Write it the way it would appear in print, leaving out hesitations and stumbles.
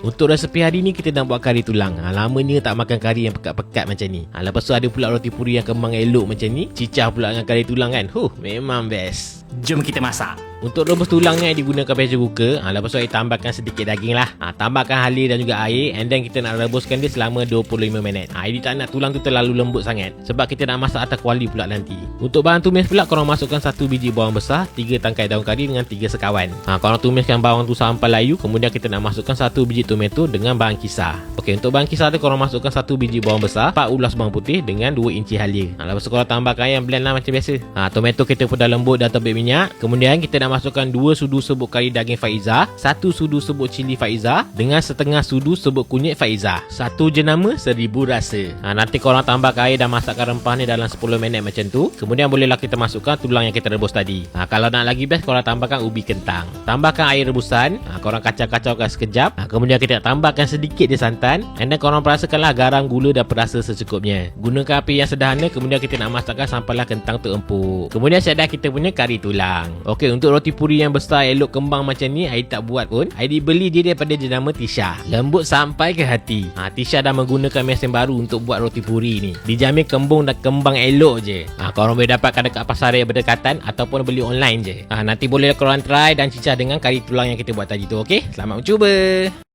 Untuk resepi hari ni kita nak buat kari tulang. Lamanya tak makan kari yang pekat-pekat macam ni. Lepas tu ada pula roti puri yang kembang elok macam ni. Cicah pula dengan kari tulang kan. Memang best. Jom kita masak. Untuk rebus tulangnya digunakan pressure cooker. Lepas tu tambahkan sedikit daging lah. Tambahkan halia dan juga air. And then kita nak rebuskan dia selama 25 minit. Ini tak nak tulang tu terlalu lembut sangat. Sebab kita nak masak atas kuali pula nanti. Untuk bahan tumis pula korang masukkan 1 biji bawang besar, 3 tangkai daun kari dengan 3 sekawan. Korang tumiskan bawang tu sampai layu. Kemudian kita nak masukkan 1 biji tomato dengan bahan kisar. Okey, untuk bahan kisar tu korang masukkan 1 biji bawang besar, 4 ulas bawang putih dengan 2 inci halia. Lepas tu korang tambahkan ayam blend lah macam biasa. Tomato kita pun dah lembut, dah terbit minyak. Kemudian kita nak masukkan 2 sudu sebut kari daging Faiza, 1 sudu sebut cili Faiza dengan setengah sudu sebut kunyit Faiza. Satu jenama 1000 rasa. Nanti korang tambahkan air dan masakkan rempah ni dalam 10 minit macam tu. Kemudian bolehlah kita masukkan tulang yang kita rebus tadi. Kalau nak lagi best korang tambahkan ubi kentang. Tambahkan air rebusan. Korang kacau-kacaukan sekejap. Kemudian kita nak tambahkan sedikit je santan. And then korang perasakanlah garam, gula dan perasa secukupnya. Gunakan api yang sederhana. Kemudian kita nak masakkan sampailah kentang tu empuk. Kemudian siap dah kita punya kari tulang. Okey, untuk roti puri yang besar elok kembang macam ni, I tak buat pun. I dibeli dia daripada jenama Tisha. Lembut sampai ke hati. Tisha dah menggunakan mesin baru untuk buat roti puri ni. Dijamin kembung dan kembang elok je. Korang boleh dapatkan dekat pasar raya berdekatan ataupun beli online je. Nanti boleh korang try dan cicah dengan kari tulang yang kita buat tadi tu. Okey, selamat mencuba.